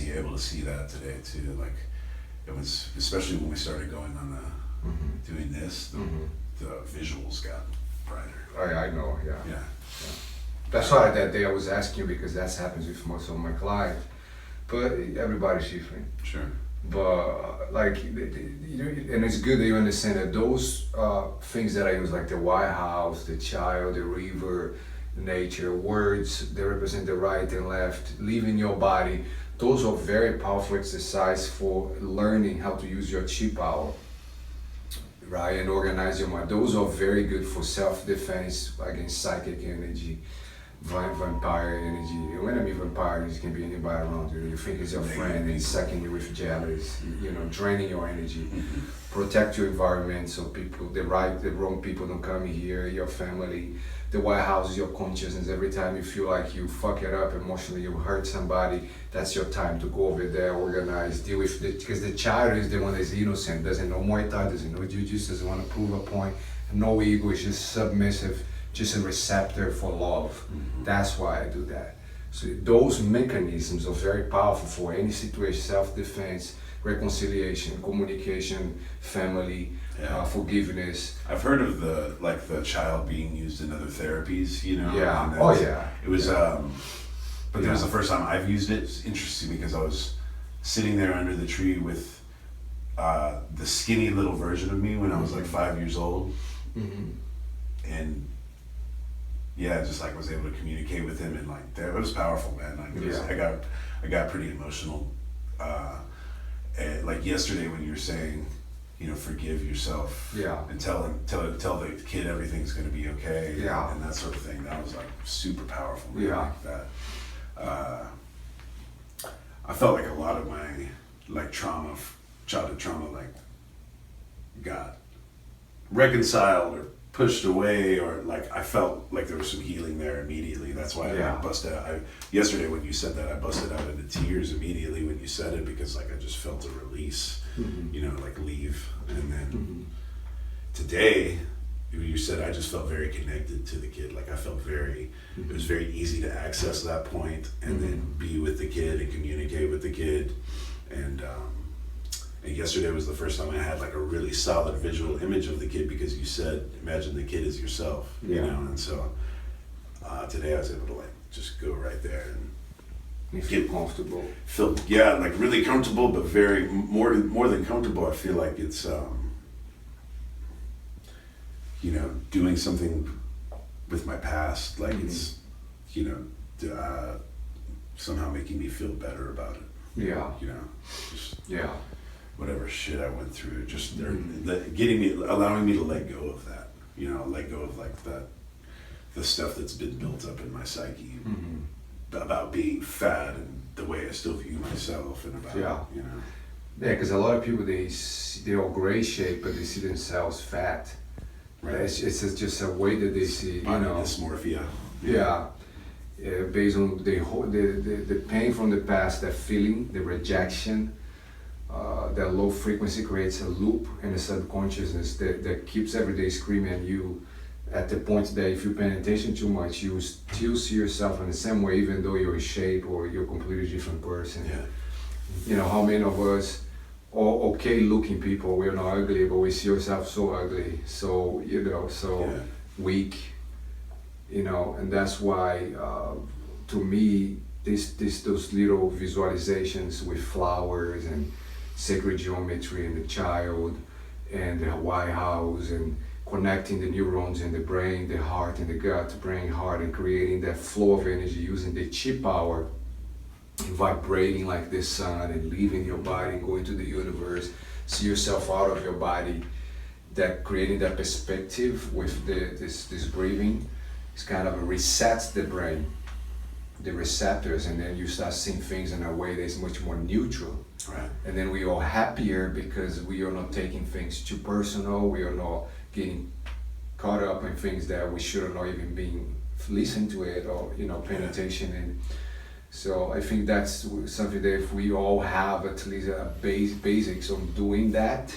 able to see that today too. Like it was, especially when we started going on doing this, the visuals got brighter. I know, yeah. Yeah. That's why that day I was asking you, because that happens with most of my clients. But everybody's different. Sure. But like, and it's good that you understand that those things that I use, like the White House, the child, the river, nature, words that represent the right and left, leaving your body, those are very powerful exercise for learning how to use your chi power, right? And organize your mind. Those are very good for self-defense against psychic energy, vampire energy. When I mean vampire, it can be anybody around you. You think it's your friend and sucking you with jealous, draining your energy. Protect your environment so people, the wrong people don't come here, your family. The White House is your consciousness. Every time you feel like you fuck it up emotionally, you hurt somebody, that's your time to go over there, organize, deal with it. Because the child is the one that's innocent, doesn't know Muay Thai, doesn't know Jiu-Jitsu, doesn't want to prove a point, no ego, is just submissive, just a receptor for love. That's why I do that. So those mechanisms are very powerful for any situation: self-defense, reconciliation, communication, family, forgiveness. I've heard of the child being used in other therapies, Yeah. and Oh yeah. It was, but that was the first time I've used it. It's interesting because I was sitting there under the tree with the skinny little version of me when I was like 5 years old, and just like was able to communicate with him, and like it was powerful, man. Like I got pretty emotional. And like yesterday when you were saying, forgive yourself, and tell the kid everything's gonna be okay, and that sort of thing. That was like super powerful. Man. Like that. I felt like a lot of my like childhood trauma, like got reconciled or pushed away, or like I felt like there was some healing there immediately. That's why I busted out. Yesterday when you said that, I busted out into tears immediately when you said it, because like I just felt a release, like leave. And then today you said, I just felt very connected to the kid. Like I felt it was very easy to access that point and then be with the kid and communicate with the kid. And yesterday was the first time I had like a really solid visual image of the kid, because you said, imagine the kid as yourself, and so today I was able to like just go right there and get comfortable. Like really comfortable, but very more than comfortable. I feel like it's doing something with my past, like it's somehow making me feel better about it. Whatever shit I went through, just allowing me to let go of that, let go of like the stuff that's been built up in my psyche about being fat and the way I still view myself, and about because a lot of people, they're all gray shape, but they see themselves fat. Right. It's just a way that they see, dysmorphia. Based on the pain from the past, that feeling, the rejection. That low frequency creates a loop in the subconsciousness that keeps every day screaming at you, at the point that if you're paying attention too much, you still see yourself in the same way, even though you're in shape or you're a completely different person. How many of us are okay looking people, we're not ugly, but we see ourselves so ugly, so weak, and that's why to me those little visualizations with flowers and sacred geometry and the child and the White House and connecting the neurons in the brain, the heart and the gut, brain, heart, and creating that flow of energy using the chi power, vibrating like the sun and leaving your body, going to the universe, see yourself out of your body, that creating that perspective with this breathing is kind of resets the brain, the receptors, and then you start seeing things in a way that's much more neutral. Right. And then we are happier because we are not taking things too personal. We are not getting caught up in things that we should not even being listening to it or paying attention in. So I think that's something that if we all have at least a basics on doing that,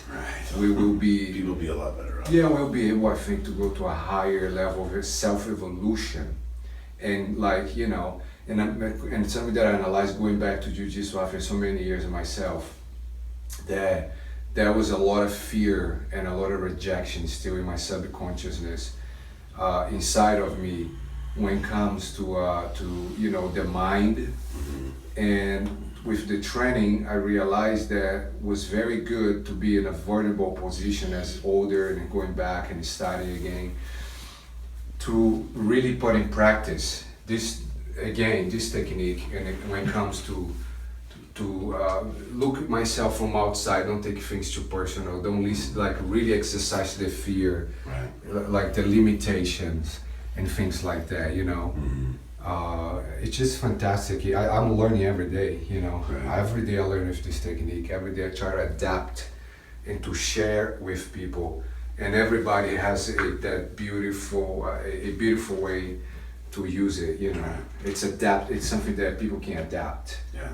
we will be. People will be a lot better off. Yeah, we'll be able, I think, to go to a higher level of self-evolution, and and it's something that I analyzed going back to jiu-jitsu after so many years of myself, that there was a lot of fear and a lot of rejection still in my subconsciousness inside of me when it comes to the mind. And with the training, I realized that it was very good to be in a vulnerable position as older and going back and studying again, to really put in practice this technique. And when it comes to look at myself from outside, don't take things too personal, don't really exercise the fear, Right. like the limitations and things like that, it's just fantastic. I'm learning every day, Right. every day I learn with this technique, every day I try to adapt and to share with people, and everybody has a beautiful way to use it, Right. It's something that people can adapt, Yeah.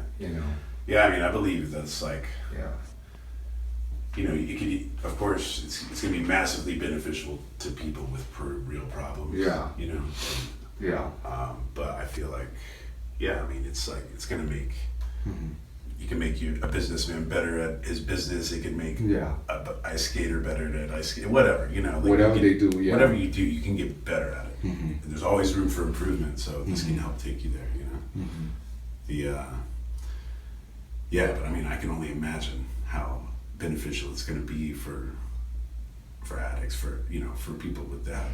Yeah, I mean, I believe that's like, yeah. you could, of course, it's going to be massively beneficial to people with real problems. Yeah. Yeah. But I feel like, I mean, it's like, it's going to make, you can make you a businessman better at his business. It can make a ice skater better at ice skate, whatever, like whatever they do, whatever you do, you can get better at it. There's always room for improvement, so this can help take you there, but I mean, I can only imagine how beneficial it's going to be for addicts, for people with that,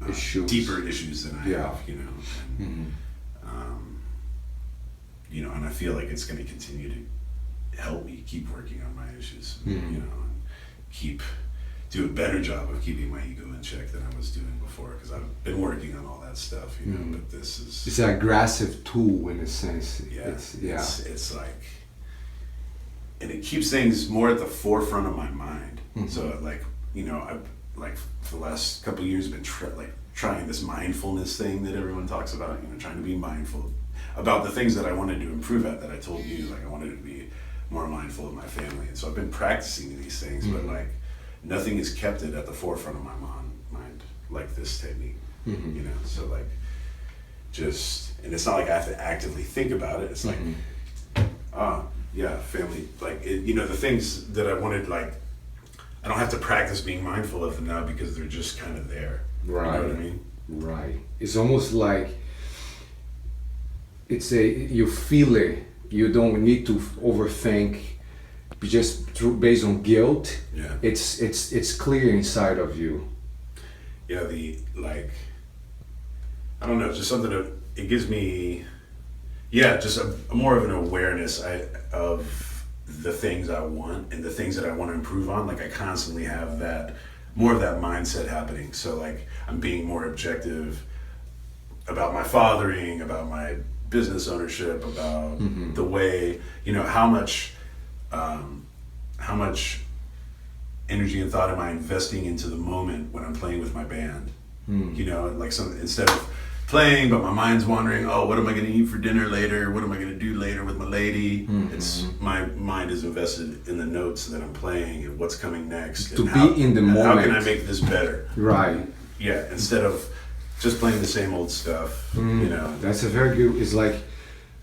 Issues. deeper issues than I have, and, and I feel like it's going to continue to help me keep working on my issues, and do a better job of keeping my ego in check than I was doing before, because I've been working on all that stuff, but this is... It's an aggressive tool in a sense. It's like... And it keeps things more at the forefront of my mind. So I've for the last couple of years been trying this mindfulness thing that everyone talks about, trying to be mindful about the things that I wanted to improve at, that I told you, like I wanted to be more mindful of my family. And so I've been practicing these things, but like nothing has kept it at the forefront of my mind like this technique, so like and it's not like I have to actively think about it. It's like, family, like, the things that I wanted, like, I don't have to practice being mindful of them now because they're just kind of there. Right. You know what I mean? Right. It's almost like you feel it. You don't need to overthink. Based on guilt. Yeah. It's clear inside of you. Yeah. I don't know. Just something it gives me. Yeah, just a more of an awareness of the things I want and the things that I want to improve on. Like I constantly have more of that mindset happening. So like I'm being more objective about my fathering, about my business ownership, about the way, how much energy and thought am I investing into the moment when I'm playing with my band? Instead of playing, but my mind's wandering, what am I going to eat for dinner later? What am I going to do later with my lady? It's my mind is invested in the notes that I'm playing and what's coming next. To be in the moment. How can I make this better? Right. Yeah, instead of just playing the same old stuff, That's a very good, it's like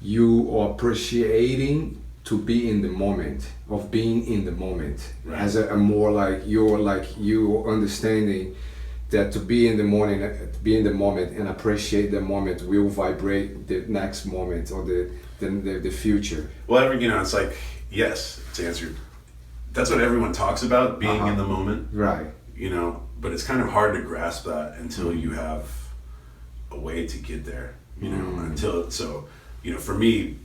you are appreciating to be in the moment, of being in the moment. Right. As a more you understanding that to be in the moment and appreciate the moment will vibrate the next moment or the future. Well, it's like, yes, to answer, that's what everyone talks about, being in the moment. Right. But it's kind of hard to grasp that until you have a way to get there, for me,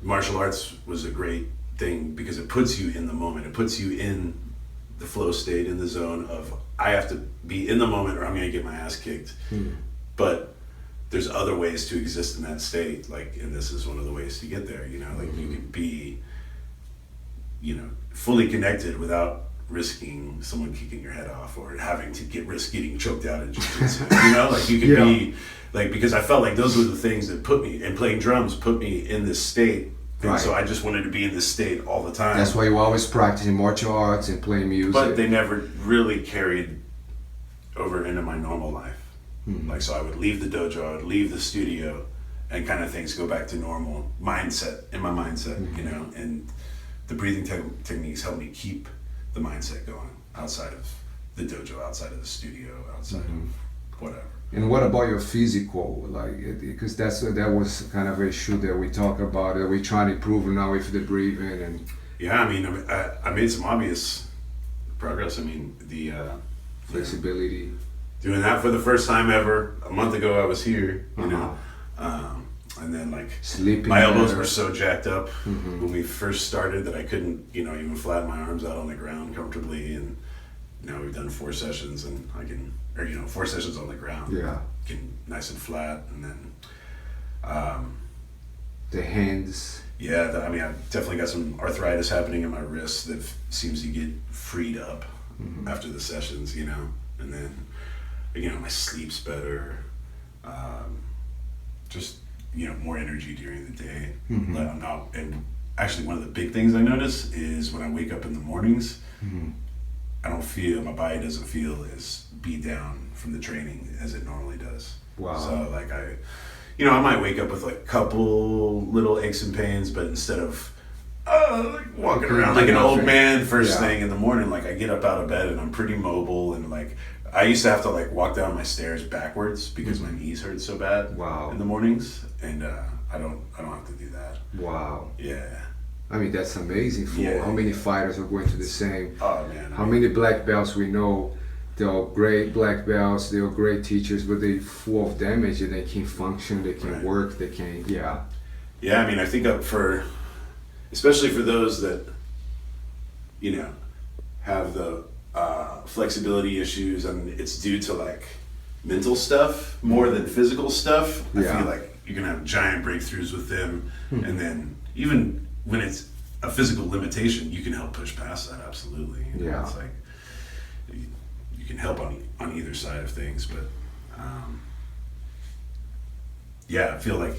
martial arts was a great thing because it puts you in the moment. It puts you in the flow state, in the zone of, I have to be in the moment or I'm going to get my ass kicked. But there's other ways to exist in that state, and this is one of the ways to get there, you can be, fully connected without risking someone kicking your head off or having to risk getting choked out in jiu-jitsu. You can be, because I felt like those were the things that playing drums put me in this state. And right. So I just wanted to be in this state all the time. That's why you always practicing martial arts and playing music. But they never really carried over into my normal life. So I would leave the dojo, I would leave the studio, and kind of things go back to normal mindset in my mindset, you know, and the breathing techniques help me keep the mindset going outside of the dojo, outside of the studio, outside of whatever. And what about your physical? Like, because that was kind of an issue that we talk about, that we're trying to improve now with the breathing and. Yeah, I mean, I made some obvious progress. I mean, the flexibility. Doing that for the first time ever. A month ago, I was here, you know, and then like sleeping. My elbows were so jacked up when we first started that I couldn't, you know, even flatten my arms out on the ground comfortably. And now we've done 4 sessions, and I can, or you know, 4 sessions on the ground. Yeah. Getting nice and flat, and then the hands. Yeah, I mean, I've definitely got some arthritis happening in my wrists that seems to get freed up after the sessions, you know, and then, you know, my sleep's better, just, you know, more energy during the day. I'm not, and actually one of the big things I notice is when I wake up in the mornings, I don't feel, my body doesn't feel as beat down from the training as it normally does. Wow. So like you know, I might wake up with like a couple little aches and pains, but instead of like walking around like an old man first thing in the morning, like I get up out of bed and I'm pretty mobile, and like I used to have to like walk down my stairs backwards because my knees hurt so bad in the mornings, and I don't have to do that. Wow. Yeah. I mean, that's amazing for how many fighters are going to the same. Oh man. How many black belts we know. They're all great black belts, they're great teachers, but they're full of damage and they can't function, they can't work, they can't, Yeah, I mean, I think especially for those that, you know, have the flexibility issues, and it's due to like mental stuff more than physical stuff. I feel like you're gonna have giant breakthroughs with them, and then even when it's a physical limitation, you can help push past that, absolutely. You know, it's like, you can help on either side of things, but I feel like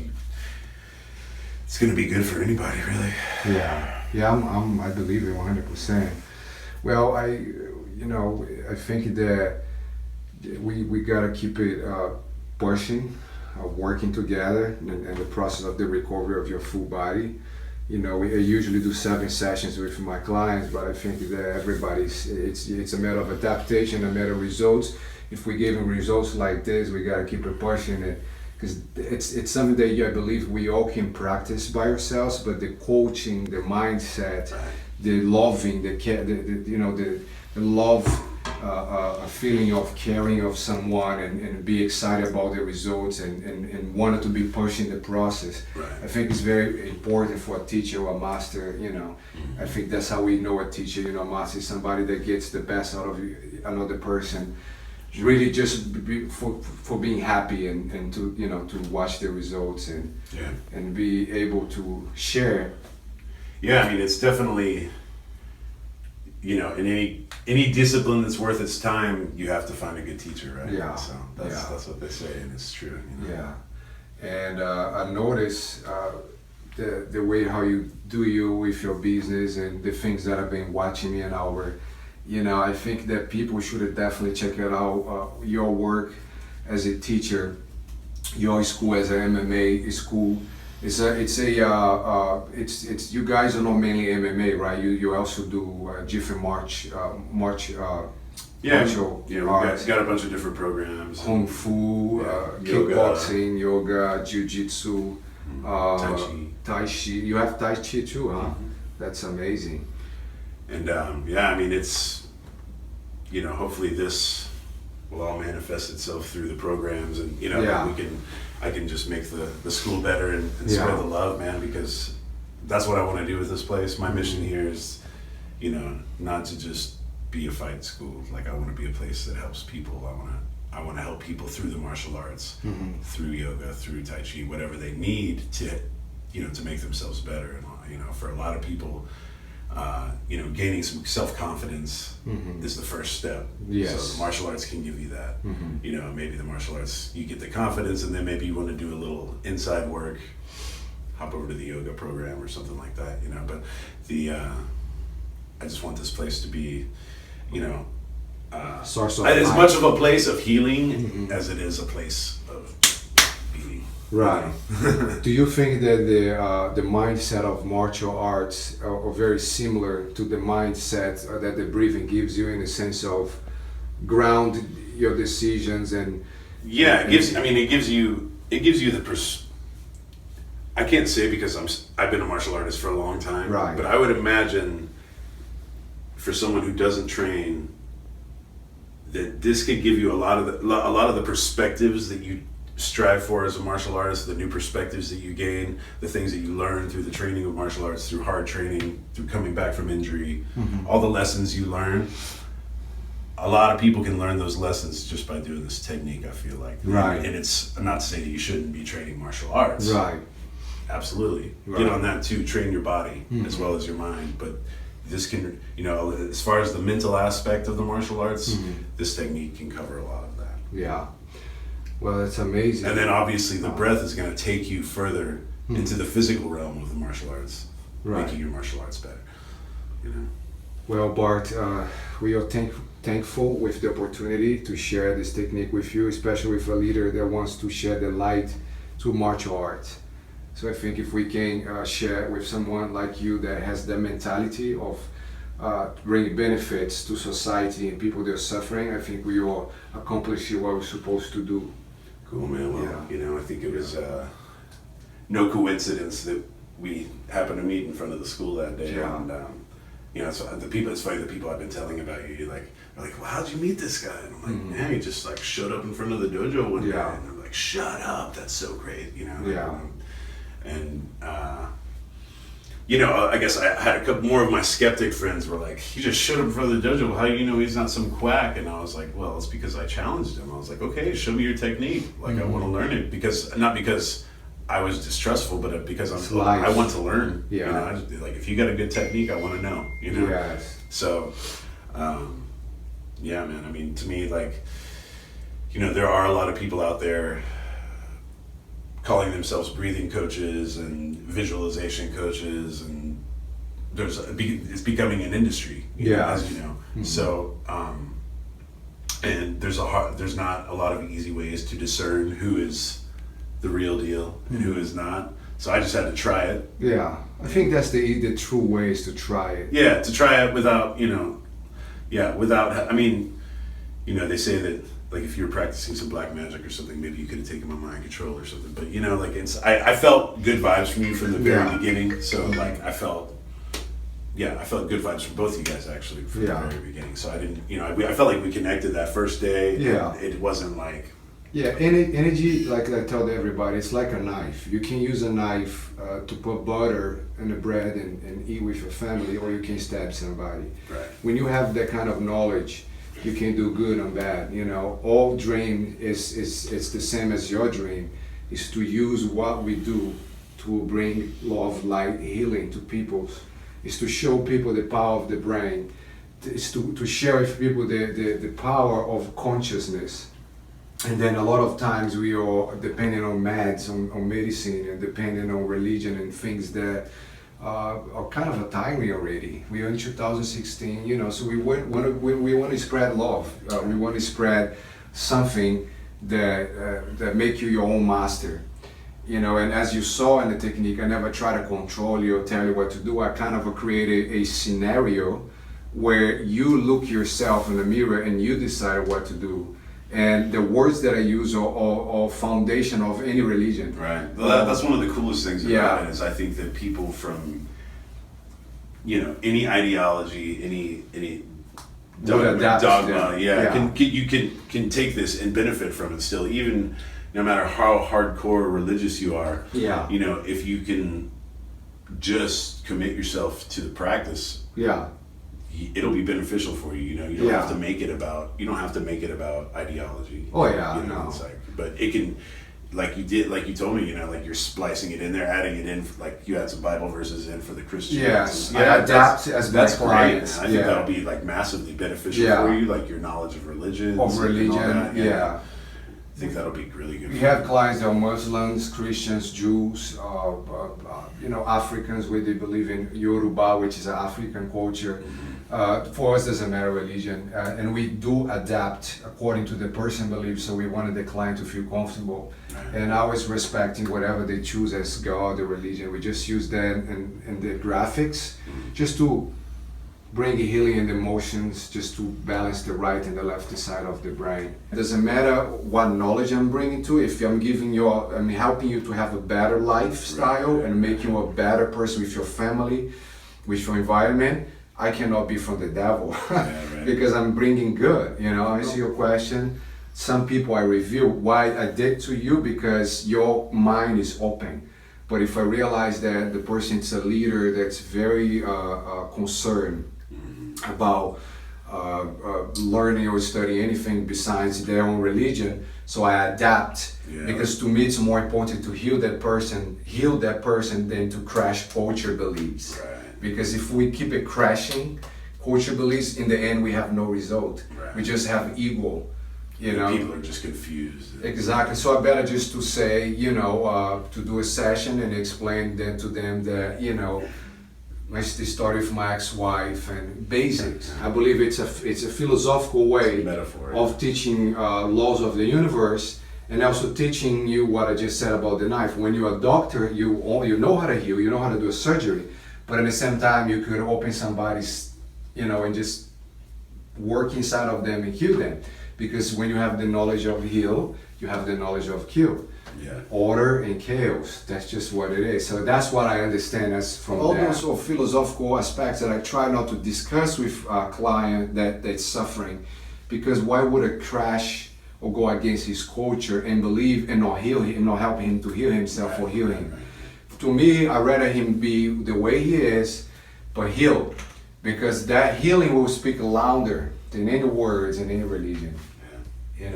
it's going to be good for anybody, really. I believe it 100%. Well, I think that we gotta keep it pushing, working together, and the process of the recovery of your full body. You know, we usually do 7 sessions with my clients, but I think that it's a matter of adaptation, a matter of results. If we give them results like this, we gotta keep it pushing it, because it's something that I believe we all can practice by ourselves. But the coaching, the mindset, the loving, the love, a feeling of caring of someone, and be excited about the results, and wanted to be pushing the process. I think it's very important for a teacher or a master. You know, I think that's how we know a teacher. You know, a master is somebody that gets the best out of another person. Really, just for being happy, and to, you know, to watch the results, and be able to share. Yeah, I mean, it's definitely, you know, in any discipline that's worth its time, you have to find a good teacher, right? Yeah. So that's what they say, and it's true. You know? Yeah, and I notice the way how you do with your business, and the things that I've been watching me and Albert. You know, I think that people should definitely check it out. Your work as a teacher, your school as an MMA school. It's you guys are not mainly MMA, right? You also do different martial arts. Got a bunch of different programs. Kung Fu, kickboxing, yoga, jiu-jitsu, Tai Chi. You have Tai Chi too, huh? That's amazing. And I mean, it's, you know, hopefully this will all manifest itself through the programs, and you know, I can just make the school better and spread the love, man, because that's what I want to do with this place. My mission here is, you know, not to just be a fight school. Like, I want to be a place that helps people. I want to help people through the martial arts, through yoga, through Tai Chi, whatever they need to, you know, to make themselves better. And you know, for a lot of people, you know, gaining some self-confidence is the first step. Yes. So the martial arts can give you that. You know, maybe the martial arts, you get the confidence, and then maybe you want to do a little inside work, hop over to the yoga program or something like that, you know. But I just want this place to be, you know, as much of a place of healing as it is a place of beating. Right. Do you think that the mindset of martial arts are very similar to the mindset that the breathing gives you in the sense of ground your decisions and Yeah, it gives. I mean, it gives you. It gives you the. I can't say because I've been a martial artist for a long time. Right. But I would imagine for someone who doesn't train, that this could give you a lot of the perspectives that you strive for as a martial artist, the new perspectives that you gain, the things that you learn through the training of martial arts, through hard training, through coming back from injury, all the lessons you learn. A lot of people can learn those lessons just by doing this technique, I feel like. Right. And it's, I'm not saying you shouldn't be training martial arts. right. Absolutely. Right. Get on that too, train your body as well as your mind. But this can, as far as the mental aspect of the martial arts, this technique can cover a lot of that. Yeah. Well, that's amazing. And then obviously the breath is going to take you further into the physical realm of the martial arts, Right. making your martial arts better. Well, Bart, we are thankful with the opportunity to share this technique with you, especially with a leader that wants to shed the light to martial arts. So I think if we can share with someone like you that has the mentality of bringing benefits to society and people that are suffering, I think we are accomplishing what we're supposed to do. Cool, man. Well, Yeah. I think it was no coincidence that we happened to meet in front of the school that day. Yeah. And, so it's funny, the people I've been telling about you, they're like, well, how'd you meet this guy? And I'm like, man, he just like showed up in front of the dojo one day. Yeah. And they're like, shut up, that's so great, Yeah. I guess I had a couple more of my skeptic friends were like, he just showed up in front of the dojo. Well, how do you know he's not some quack? And I was like, well, it's because I challenged him. I was like, okay, show me your technique. Like, I want to learn it not because I was distrustful, but because I want to learn. Yeah. I just, like, if you got a good technique, I want to know. Yes. So, yeah, man. I mean, to me, like, there are a lot of people out there calling themselves breathing coaches and visualization coaches, and it's becoming an industry, as you know. So, and there's not a lot of easy ways to discern who is the real deal and who is not. So I just had to try it. Yeah, I think that's the true way is to try it. Yeah, to try it without, I mean, they say that, like, if you're practicing some black magic or something, maybe you could have taken my mind control or something. But I felt good vibes from you from the very beginning. So like I felt good vibes from both you guys actually from the very beginning. So I didn't, I felt like we connected that first day. Yeah. It wasn't like. Yeah, energy, like I tell everybody, it's like a knife. You can use a knife to put butter in the bread and eat with your family, or you can stab somebody. Right. When you have that kind of knowledge, you can do good and bad. All dream is the same as your dream, is to use what we do to bring love, light, healing to people. Is to show people the power of the brain. Is to share with people the power of consciousness. And then a lot of times we are depending on meds, on medicine, and depending on religion and things that are kind of a timing already. We are in 2016, so we want to spread love. We want to spread something that make you your own master. And as you saw in the technique, I never try to control you or tell you what to do. I kind of created a scenario where you look yourself in the mirror and you decide what to do. And the words that I use are foundation of any religion. Right. Well, that's one of the coolest things about it is I think that people from, any ideology, any dogma, you can take this and benefit from it still, even no matter how hardcore religious you are. Yeah. If you can just commit yourself to the practice. Yeah. It'll be beneficial for you. You don't have to make it about. You don't have to make it about ideology. Oh yeah, no. It's like, but it can, like you told me. Like you're splicing it in there, adding it in. Like you had some Bible verses in for the Christians. Yes, I adapt as that's my great. clients. I think that'll be like massively beneficial for you. Like your knowledge of religion. Of religion, yeah. I think that'll be really good. We have clients that are Muslims, Christians, Jews, Africans, where they believe in Yoruba, which is an African culture. For us, doesn't matter religion, and we do adapt according to the person beliefs. So we wanted the client to feel comfortable, and always respecting whatever they choose as God or religion. We just use that in the graphics, just to bring healing and emotions, just to balance the right and the left side of the brain. It doesn't matter what knowledge I'm bringing to. If I'm I'm helping you to have a better lifestyle and making you a better person with your family, with your environment, I cannot be from the devil because I'm bringing good. I see your question. Some people I reveal why I did to you because your mind is open. But if I realize that the person is a leader that's very concerned about learning or studying anything besides their own religion, so I adapt because to me it's more important to heal that person than to crash culture beliefs. Because if we keep it crashing culture beliefs, in the end we have no result. We just have ego. People are just confused. Exactly. So I better just to say, to do a session and explain then to them that, the story of my ex-wife and basics. I believe it's a philosophical way of teaching laws of the universe, and also teaching you what I just said about the knife. When you're a doctor, you know how to heal, you know how to do a surgery, but at the same time you could open somebody's, and just work inside of them and heal them. Because when you have the knowledge of heal, you have the knowledge of kill. Order and chaos, that's just what it is. So that's what I understand as from all those sort of philosophical aspects that I try not to discuss with a client that's suffering. Because why would a crash or go against his culture and believe and not heal him, not help him to heal himself or heal him? To me, I'd rather him be the way he is, but heal. Because that healing will speak louder than any words in any religion. Sure.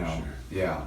Yeah.